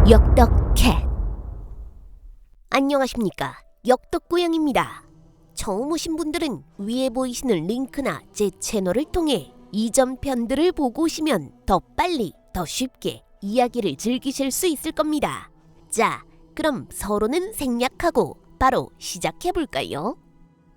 역덕캣. 안녕하십니까, 역덕고양입니다. 처음 오신 분들은 위에 보이시는 링크나 제 채널을 통해 이전 편들을 보고 오시면 더 빨리 더 쉽게 이야기를 즐기실 수 있을 겁니다. 자, 그럼 서로는 생략하고 바로 시작해볼까요?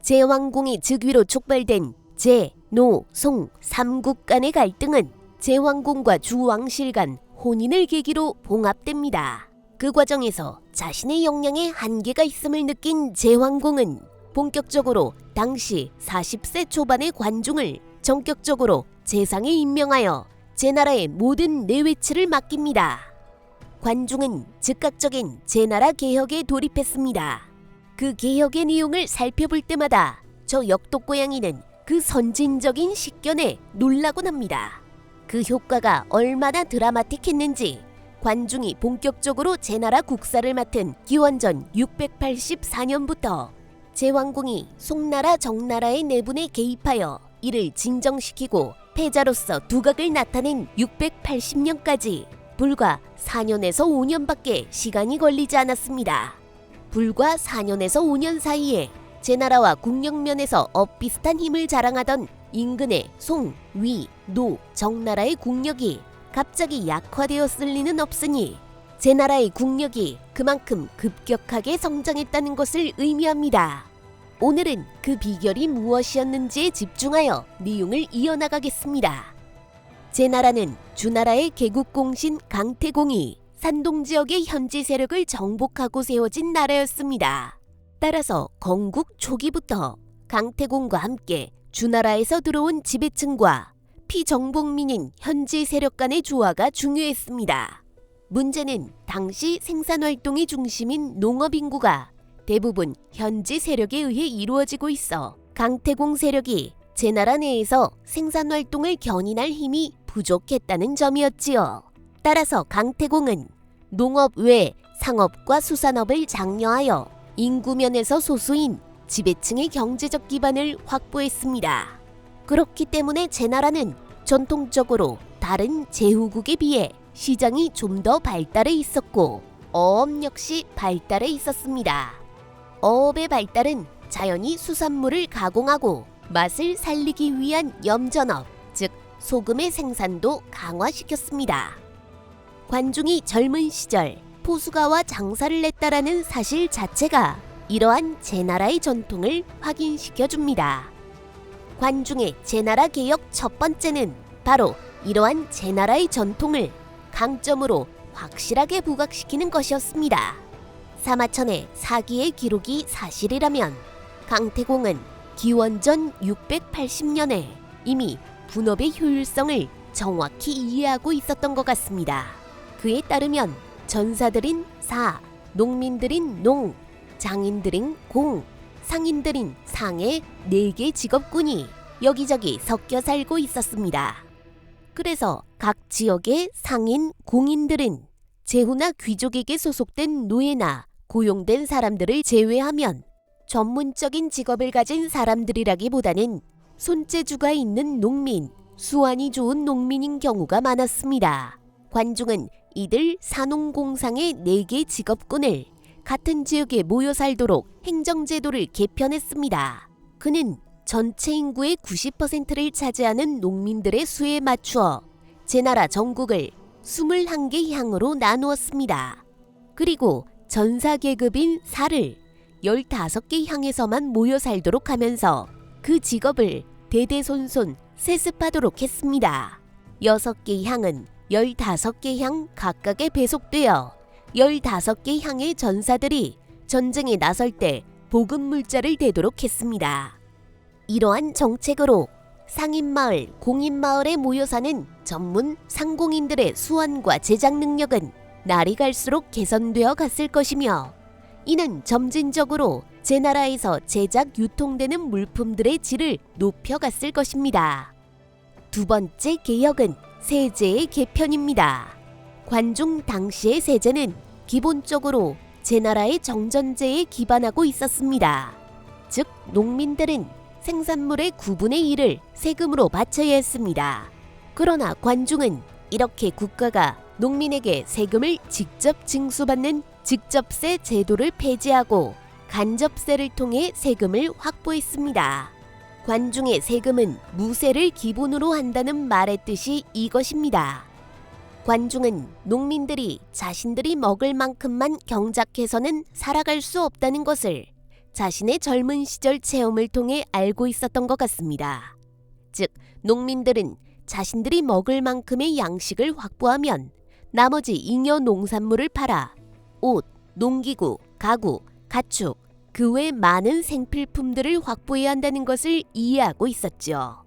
제왕공의 즉위로 촉발된 제, 노, 송 3국 간의 갈등은 제왕공과 주왕실 간 혼인을 계기로 봉합됩니다. 그 과정에서 자신의 역량에 한계가 있음을 느낀 제왕공은 본격적으로 당시 40세 초반의 관중을 전격적으로 재상에 임명하여 제나라의 모든 내외치를 맡깁니다. 관중은 즉각적인 제나라 개혁에 돌입했습니다. 그 개혁의 내용을 살펴볼 때마다 저 역덕고양이는 그 선진적인 식견에 놀라곤 합니다. 그 효과가 얼마나 드라마틱했는지 관중이 본격적으로 제나라 국사를 맡은 기원전 684년부터 제왕공이 송나라 정나라의 내분에 개입하여 이를 진정시키고 패자로서 두각을 나타낸 680년까지 불과 4년에서 5년밖에 시간이 걸리지 않았습니다. 불과 4년에서 5년 사이에 제나라와 국력면에서 엇비슷한 힘을 자랑하던 인근의 송, 위, 노, 정나라의 국력이 갑자기 약화되었을 리는 없으니 제나라의 국력이 그만큼 급격하게 성장했다는 것을 의미합니다. 오늘은 그 비결이 무엇이었는지에 집중하여 내용을 이어나가겠습니다. 제나라는 주나라의 개국공신 강태공이 산동 지역의 현지 세력을 정복하고 세워진 나라였습니다. 따라서 건국 초기부터 강태공과 함께 주나라에서 들어온 지배층과 피정복민인 현지 세력 간의 조화가 중요했습니다. 문제는 당시 생산활동의 중심인 농업인구가 대부분 현지 세력에 의해 이루어지고 있어 강태공 세력이 제나라 내에서 생산활동을 견인할 힘이 부족했다는 점이었지요. 따라서 강태공은 농업 외 상업과 수산업을 장려하여 인구면에서 소수인 지배층의 경제적 기반을 확보했습니다. 그렇기 때문에 제나라는 전통적으로 다른 제후국에 비해 시장이 좀 더 발달해 있었고 어업 역시 발달해 있었습니다. 어업의 발달은 자연히 수산물을 가공하고 맛을 살리기 위한 염전업, 즉 소금의 생산도 강화시켰습니다. 관중이 젊은 시절 포수가와 장사를 했다라는 사실 자체가 이러한 제나라의 전통을 확인시켜줍니다. 관중의 제나라 개혁 첫 번째는 바로 이러한 제나라의 전통을 강점으로 확실하게 부각시키는 것이었습니다. 사마천의 사기의 기록이 사실이라면 강태공은 기원전 680년에 이미 분업의 효율성을 정확히 이해하고 있었던 것 같습니다. 그에 따르면 전사들인 사, 농민들인 농, 장인들인 공, 상인들인 상의 4개 직업군이 여기저기 섞여 살고 있었습니다. 그래서 각 지역의 상인, 공인들은 제후나 귀족에게 소속된 노예나 고용된 사람들을 제외하면 전문적인 직업을 가진 사람들이라기보다는 손재주가 있는 농민, 수완이 좋은 농민인 경우가 많았습니다. 관중은 이들 산농공상의 4개 직업군을 같은 지역에 모여 살도록 행정제도를 개편했습니다. 그는 전체 인구의 90%를 차지하는 농민들의 수에 맞추어 제나라 전국을 21개 향으로 나누었습니다. 그리고 전사계급인 사를 15개 향에서만 모여 살도록 하면서 그 직업을 대대손손 세습하도록 했습니다. 6개 향은 15개 향 각각에 배속되어 15개 향의 전사들이 전쟁에 나설 때 보급물자를 대도록 했습니다. 이러한 정책으로 상인마을, 공인마을에 모여 사는 전문 상공인들의 수완과 제작 능력은 날이 갈수록 개선되어 갔을 것이며 이는 점진적으로 제나라에서 제작 유통되는 물품들의 질을 높여갔을 것입니다. 두 번째 개혁은 세제의 개편입니다. 관중 당시의 세제는 기본적으로 제나라의 정전제에 기반하고 있었습니다. 즉 농민들은 생산물의 9분의 1을 세금으로 바쳐야 했습니다. 그러나 관중은 이렇게 국가가 농민에게 세금을 직접 징수받는 직접세 제도를 폐지하고 간접세를 통해 세금을 확보했습니다. 관중의 세금은 무세를 기본으로 한다는 말의 뜻이 이것입니다. 관중은 농민들이 자신들이 먹을 만큼만 경작해서는 살아갈 수 없다는 것을 자신의 젊은 시절 체험을 통해 알고 있었던 것 같습니다. 즉, 농민들은 자신들이 먹을 만큼의 양식을 확보하면 나머지 잉여 농산물을 팔아 옷, 농기구, 가구, 가축, 그 외 많은 생필품들을 확보해야 한다는 것을 이해하고 있었죠.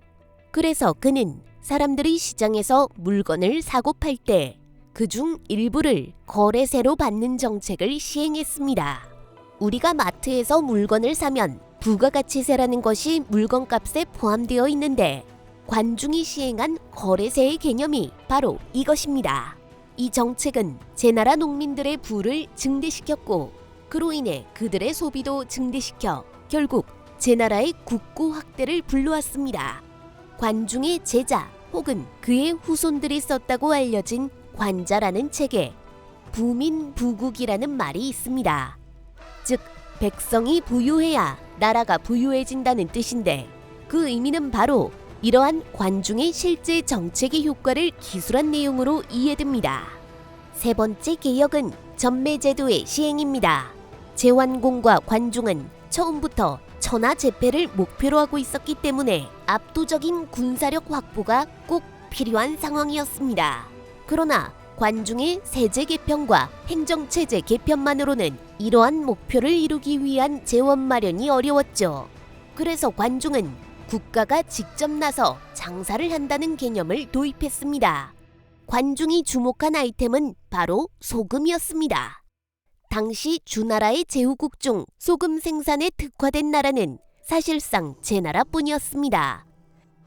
그래서 그는 사람들이 시장에서 물건을 사고 팔 때 그중 일부를 거래세로 받는 정책을 시행했습니다. 우리가 마트에서 물건을 사면 부가가치세라는 것이 물건값에 포함되어 있는데 관중이 시행한 거래세의 개념이 바로 이것입니다. 이 정책은 제나라 농민들의 부를 증대시켰고 그로 인해 그들의 소비도 증대시켜 결국 제나라의 국고 확대를 불러왔습니다. 관중의 제자 혹은 그의 후손들이 썼다고 알려진 관자라는 책에 부민부국이라는 말이 있습니다. 즉, 백성이 부유해야 나라가 부유해진다는 뜻인데 그 의미는 바로 이러한 관중의 실제 정책의 효과를 기술한 내용으로 이해됩니다. 세 번째 개혁은 전매제도의 시행입니다. 제환공과 관중은 처음부터 천하제패를 목표로 하고 있었기 때문에 압도적인 군사력 확보가 꼭 필요한 상황이었습니다. 그러나 관중의 세제 개편과 행정체제 개편만으로는 이러한 목표를 이루기 위한 재원 마련이 어려웠죠. 그래서 관중은 국가가 직접 나서 장사를 한다는 개념을 도입했습니다. 관중이 주목한 아이템은 바로 소금이었습니다. 당시 주나라의 제후국 중 소금 생산에 특화된 나라는 사실상 제나라뿐이었습니다.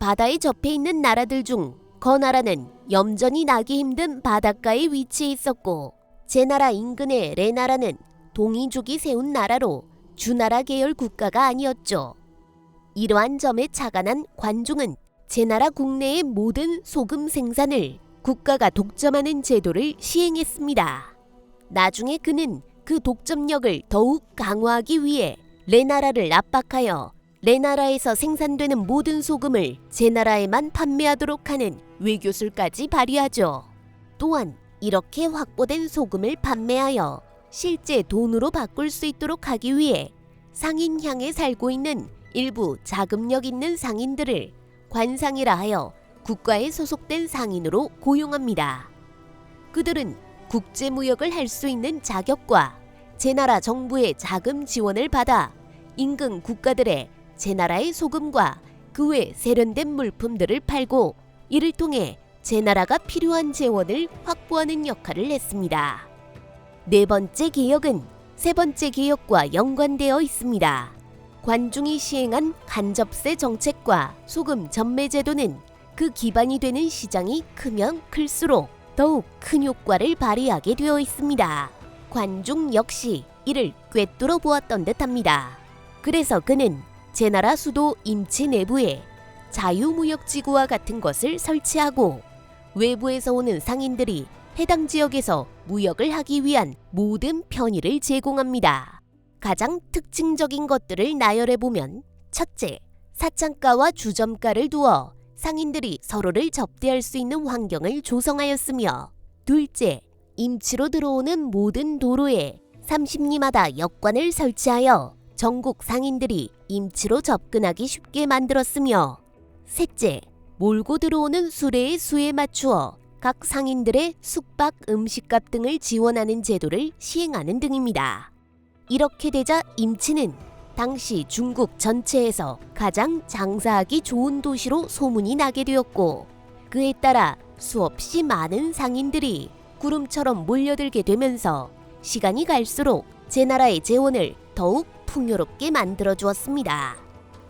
바다에 접해 있는 나라들 중 거나라는 염전이 나기 힘든 바닷가에 위치해 있었고 제나라 인근의 레나라는 동이족이 세운 나라로 주나라 계열 국가가 아니었죠. 이러한 점에 착안한 관중은 제나라 국내의 모든 소금 생산을 국가가 독점하는 제도를 시행했습니다. 나중에 그는 그 독점력을 더욱 강화하기 위해 레나라를 압박하여 레나라에서 생산되는 모든 소금을 제나라에만 판매하도록 하는 외교술까지 발휘하죠. 또한 이렇게 확보된 소금을 판매하여 실제 돈으로 바꿀 수 있도록 하기 위해 상인향에 살고 있는 일부 자금력 있는 상인들을 관상이라 하여 국가에 소속된 상인으로 고용합니다. 그들은 국제무역을 할 수 있는 자격과 제나라 정부의 자금 지원을 받아 인근 국가들의 제나라의 소금과 그 외 세련된 물품들을 팔고 이를 통해 제나라가 필요한 재원을 확보하는 역할을 했습니다. 네 번째 개혁은 세 번째 개혁과 연관되어 있습니다. 관중이 시행한 간접세 정책과 소금 전매제도는 그 기반이 되는 시장이 크면 클수록 더욱 큰 효과를 발휘하게 되어 있습니다. 관중 역시 이를 꿰뚫어 보았던 듯합니다. 그래서 그는 제나라 수도 임치 내부에 자유무역지구와 같은 것을 설치하고 외부에서 오는 상인들이 해당 지역에서 무역을 하기 위한 모든 편의를 제공합니다. 가장 특징적인 것들을 나열해보면 첫째, 사창가와 주점가를 두어 상인들이 서로를 접대할 수 있는 환경을 조성하였으며 둘째, 임치로 들어오는 모든 도로에 30리마다 역관을 설치하여 전국 상인들이 임치로 접근하기 쉽게 만들었으며 셋째, 몰고 들어오는 수레의 수에 맞추어 각 상인들의 숙박 음식값 등을 지원하는 제도를 시행하는 등입니다. 이렇게 되자 임치는 당시 중국 전체에서 가장 장사하기 좋은 도시로 소문이 나게 되었고 그에 따라 수없이 많은 상인들이 구름처럼 몰려들게 되면서 시간이 갈수록 제나라의 재원을 더욱 풍요롭게 만들어 주었습니다.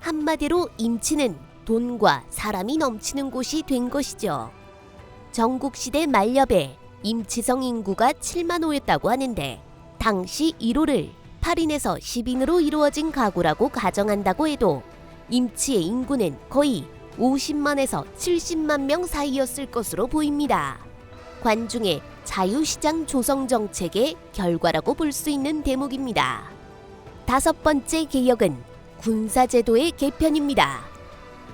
한마디로 임치는 돈과 사람이 넘치는 곳이 된 것이죠. 전국시대 말엽에 임치성 인구가 7만 호였다고 하는데 당시 1호를 8인에서 10인으로 이루어진 가구라고 가정한다고 해도 임치의 인구는 거의 50만에서 70만 명 사이였을 것으로 보입니다. 관중의 자유시장 조성 정책의 결과라고 볼 수 있는 대목입니다. 다섯 번째 개혁은 군사제도의 개편입니다.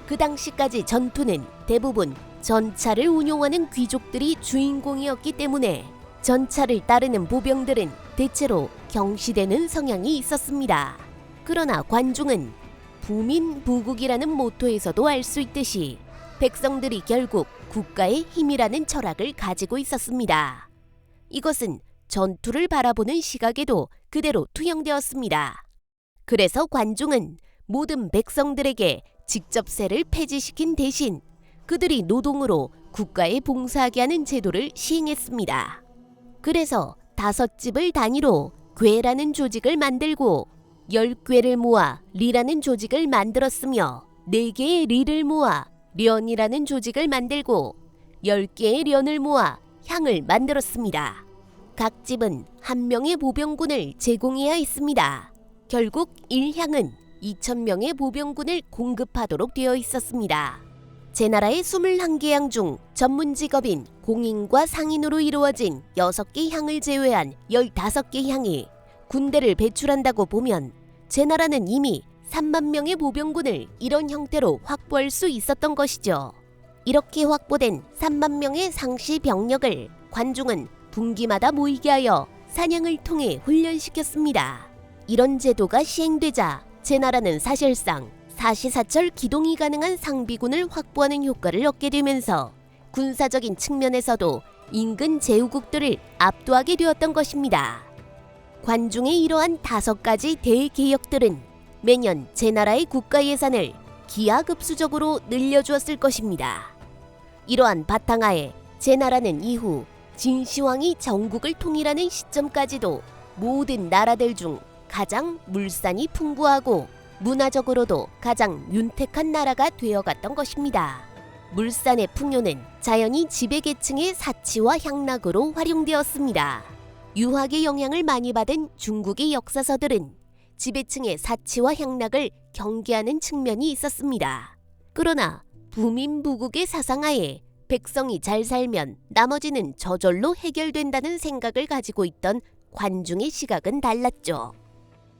그 당시까지 전투는 대부분 전차를 운용하는 귀족들이 주인공이었기 때문에 전차를 따르는 보병들은 대체로 경시되는 성향이 있었습니다. 그러나 관중은 부민부국이라는 모토에서도 알 수 있듯이 백성들이 결국 국가의 힘이라는 철학을 가지고 있었습니다. 이것은 전투를 바라보는 시각에도 그대로 투영되었습니다. 그래서 관중은 모든 백성들에게 직접세를 폐지시킨 대신 그들이 노동으로 국가에 봉사하게 하는 제도를 시행했습니다. 그래서 5집을 단위로 궤라는 조직을 만들고 10궤를 모아 리라는 조직을 만들었으며 4개의 리를 모아 련이라는 조직을 만들고 10개의 련을 모아 향을 만들었습니다. 각 집은 한 명의 보병군을 제공해야 했습니다. 결국 1향은 2,000명의 보병군을 공급하도록 되어 있었습니다. 제나라의 21개 향 중 전문 직업인 공인과 상인으로 이루어진 6개 향을 제외한 15개 향이 군대를 배출한다고 보면 제나라는 이미 3만 명의 보병군을 이런 형태로 확보할 수 있었던 것이죠. 이렇게 확보된 3만 명의 상시 병력을 관중은 분기마다 모이게 하여 사냥을 통해 훈련시켰습니다. 이런 제도가 시행되자 제나라는 사실상 사시사철 기동이 가능한 상비군을 확보하는 효과를 얻게 되면서 군사적인 측면에서도 인근 제후국들을 압도하게 되었던 것입니다. 관중의 이러한 5가지 대개혁들은 매년 제나라의 국가 예산을 기하급수적으로 늘려주었을 것입니다. 이러한 바탕하에 제나라는 이후 진시황이 전국을 통일하는 시점까지도 모든 나라들 중 가장 물산이 풍부하고 문화적으로도 가장 윤택한 나라가 되어갔던 것입니다. 물산의 풍요는 자연히 지배계층의 사치와 향락으로 활용되었습니다. 유학의 영향을 많이 받은 중국의 역사서들은 지배층의 사치와 향락을 경계하는 측면이 있었습니다. 그러나 부민부국의 사상하에 백성이 잘 살면 나머지는 저절로 해결된다는 생각을 가지고 있던 관중의 시각은 달랐죠.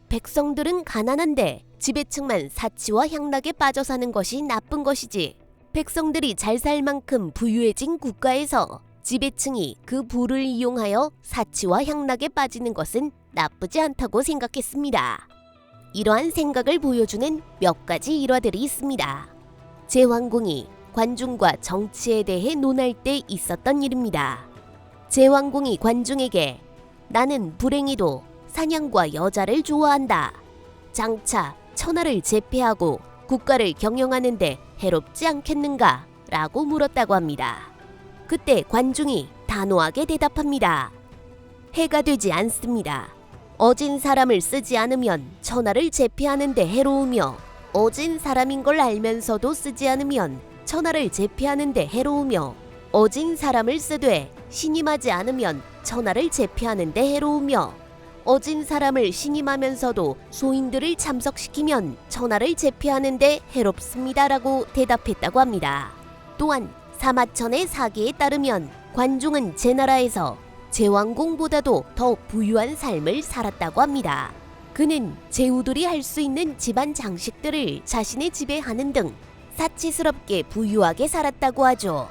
백성들은 가난한데 지배층만 사치와 향락에 빠져 사는 것이 나쁜 것이지, 백성들이 잘 살 만큼 부유해진 국가에서 지배층이 그 부를 이용하여 사치와 향락에 빠지는 것은 나쁘지 않다고 생각했습니다. 이러한 생각을 보여주는 몇 가지 일화들이 있습니다. 제왕공이 관중과 정치에 대해 논할 때 있었던 일입니다. 제왕공이 관중에게 나는 불행히도 사냥과 여자를 좋아한다. 장차 천하를 제패하고 국가를 경영하는데 해롭지 않겠는가? 라고 물었다고 합니다. 그때 관중이 단호하게 대답합니다. 해가 되지 않습니다. 어진 사람을 쓰지 않으면 천하를 제패하는데 해로우며, 어진 사람인 걸 알면서도 쓰지 않으면 천하를 제패하는데 해로우며, 어진 사람을 쓰되 신임하지 않으면 천하를 제패하는데 해로우며, 어진 사람을 신임하면서도 소인들을 참석시키면 천하를 제패하는데 해롭습니다라고 대답했다고 합니다. 또한 사마천의 사기에 따르면 관중은 제나라에서 제왕공보다도 더 부유한 삶을 살았다고 합니다. 그는 제후들이 할 수 있는 집안 장식들을 자신의 집에 하는 등 사치스럽게 부유하게 살았다고 하죠.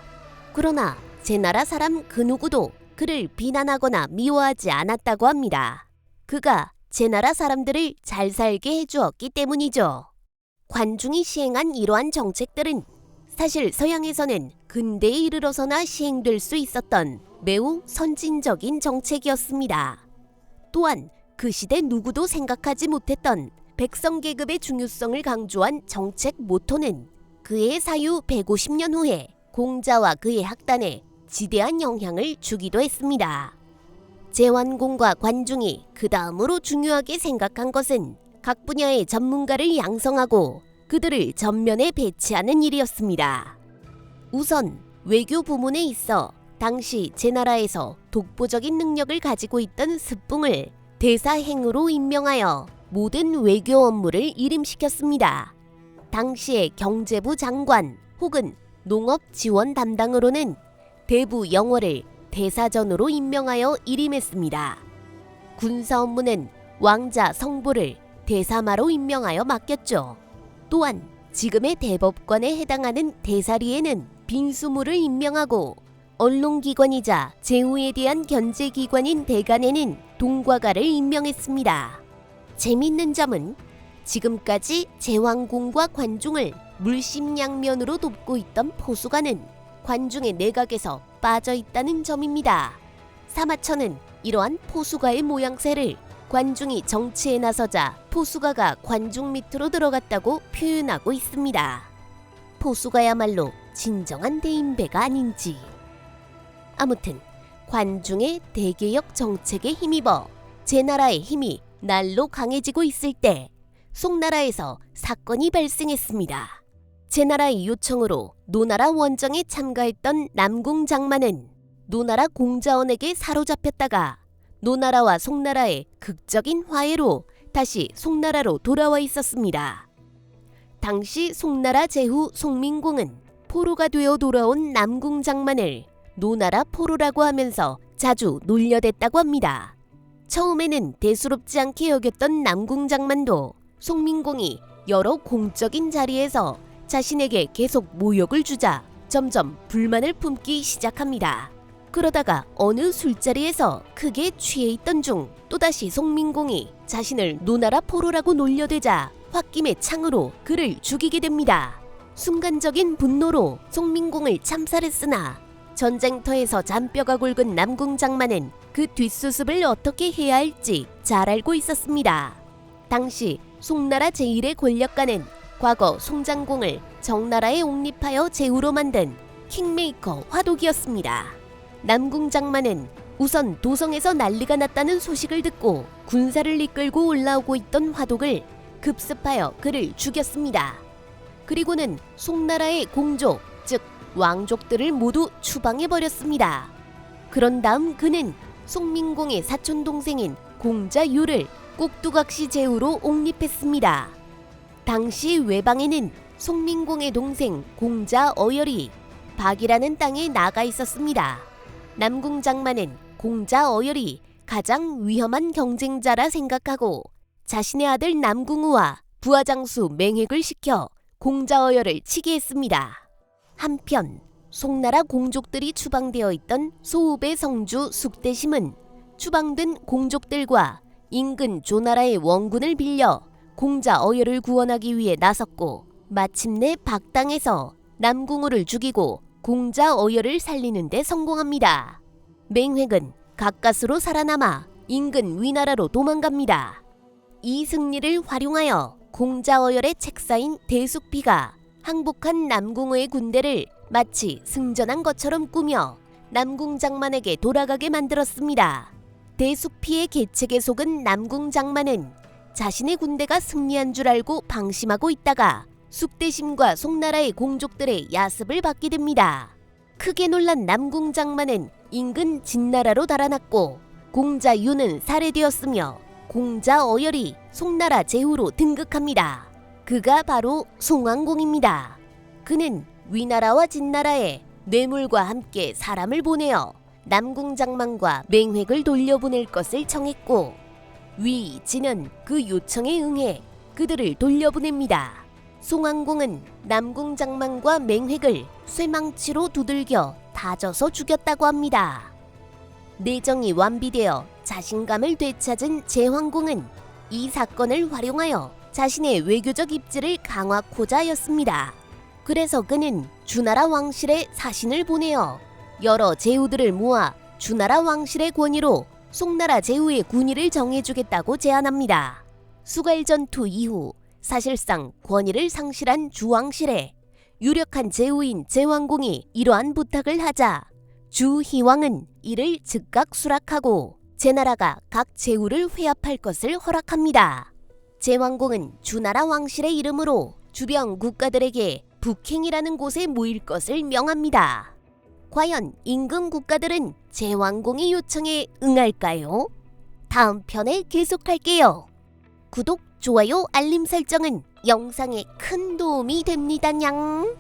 그러나 제나라 사람 그 누구도 그를 비난하거나 미워하지 않았다고 합니다. 그가 제나라 사람들을 잘 살게 해주었기 때문이죠. 관중이 시행한 이러한 정책들은 사실 서양에서는 근대에 이르러서나 시행될 수 있었던 매우 선진적인 정책이었습니다. 또한 그 시대 누구도 생각하지 못했던 백성 계급의 중요성을 강조한 정책 모토는 그의 사유 150년 후에 공자와 그의 학단에 지대한 영향을 주기도 했습니다. 제완공과 관중이 그 다음으로 중요하게 생각한 것은 각 분야의 전문가를 양성하고 그들을 전면에 배치하는 일이었습니다. 우선 외교 부문에 있어 당시 제나라에서 독보적인 능력을 가지고 있던 스뿡을 대사행으로 임명하여 모든 외교 업무를 일임시켰습니다. 당시의 경제부 장관 혹은 농업 지원 담당으로는 대부 영어를 대사전으로 임명하여 일임했습니다. 군사 업무는 왕자 성보를 대사마로 임명하여 맡겼죠. 또한 지금의 대법관에 해당하는 대사리에는 빈수무를 임명하고 언론기관이자 제후에 대한 견제기관인 대간에는 동과가를 임명했습니다. 재밌는 점은 지금까지 제왕공과 관중을 물심양면으로 돕고 있던 포수가는 관중의 내각에서 빠져 있다는 점입니다. 사마천은 이러한 포수가의 모양새를 관중이 정치에 나서자 포수가가 관중 밑으로 들어갔다고 표현하고 있습니다. 포수가야말로 진정한 대인배가 아닌지. 아무튼 관중의 대개혁 정책에 힘입어 제나라의 힘이 날로 강해지고 있을 때 송나라에서 사건이 발생했습니다. 제나라의 요청으로 노나라 원정에 참가했던 남궁 장만은 노나라 공자원에게 사로잡혔다가 노나라와 송나라의 극적인 화해로 다시 송나라로 돌아와 있었습니다. 당시 송나라 제후 송민공은 포로가 되어 돌아온 남궁 장만을 노나라 포로라고 하면서 자주 놀려댔다고 합니다. 처음에는 대수롭지 않게 여겼던 남궁 장만도 송민공이 여러 공적인 자리에서 자신에게 계속 모욕을 주자 점점 불만을 품기 시작합니다. 그러다가 어느 술자리에서 크게 취해 있던 중 또다시 송민공이 자신을 노나라 포로라고 놀려대자 홧김에 창으로 그를 죽이게 됩니다. 순간적인 분노로 송민공을 참살했으나 전쟁터에서 잔뼈가 굵은 남궁 장만은 그 뒷수습을 어떻게 해야 할지 잘 알고 있었습니다. 당시 송나라 제1의 권력가는 과거 송장공을 정나라에 옹립하여 제후로 만든 킹메이커 화독이었습니다. 남궁 장만은 우선 도성에서 난리가 났다는 소식을 듣고 군사를 이끌고 올라오고 있던 화독을 급습하여 그를 죽였습니다. 그리고는 송나라의 공족, 즉 왕족들을 모두 추방해버렸습니다. 그런 다음 그는 송민공의 사촌동생인 공자유를 꼭두각시 제후로 옹립했습니다. 당시 외방에는 송민공의 동생 공자어열이 박이라는 땅에 나가 있었습니다. 남궁 장만은 공자어열이 가장 위험한 경쟁자라 생각하고 자신의 아들 남궁우와 부하장수 맹획을 시켜 공자어열을 치게 했습니다. 한편 송나라 공족들이 추방되어 있던 소읍의 성주 숙대심은 추방된 공족들과 인근 조나라의 원군을 빌려 공자어열을 구원하기 위해 나섰고 마침내 박당에서 남궁우를 죽이고 공자어열을 살리는 데 성공합니다. 맹획은 가까스로 살아남아 인근 위나라로 도망갑니다. 이 승리를 활용하여 공자어열의 책사인 대숙비가 항복한 남궁우의 군대를 마치 승전한 것처럼 꾸며 남궁 장만에게 돌아가게 만들었습니다. 대숙비의 계책에 속은 남궁 장만은 자신의 군대가 승리한 줄 알고 방심하고 있다가 숙대심과 송나라의 공족들의 야습을 받게 됩니다. 크게 놀란 남궁 장만은 인근 진나라로 달아났고 공자유는 살해되었으며 공자어열이 송나라 제후로 등극합니다. 그가 바로 송왕공입니다. 그는 위나라와 진나라에 뇌물과 함께 사람을 보내어 남궁 장만과 맹획을 돌려보낼 것을 청했고 위, 진은 그 요청에 응해 그들을 돌려보냅니다. 송왕공은 남궁 장만과 맹획을 쇠망치로 두들겨 다져서 죽였다고 합니다. 내정이 완비되어 자신감을 되찾은 제왕공은 이 사건을 활용하여 자신의 외교적 입지를 강화하고자 하였습니다. 그래서 그는 주나라 왕실에 사신을 보내어 여러 제후들을 모아 주나라 왕실의 권위로 송나라 제후의 군위를 정해주겠다고 제안합니다. 수갈전투 이후 사실상 권위를 상실한 주왕실에 유력한 제후인 제왕공이 이러한 부탁을 하자 주희왕은 이를 즉각 수락하고 제나라가 각 제후를 회합할 것을 허락합니다. 제왕공은 주나라 왕실의 이름으로 주변 국가들에게 북행이라는 곳에 모일 것을 명합니다. 과연 인근 국가들은 제왕공의 요청에 응할까요? 다음 편에 계속할게요. 구독, 좋아요, 알림 설정은 영상에 큰 도움이 됩니다. 냥.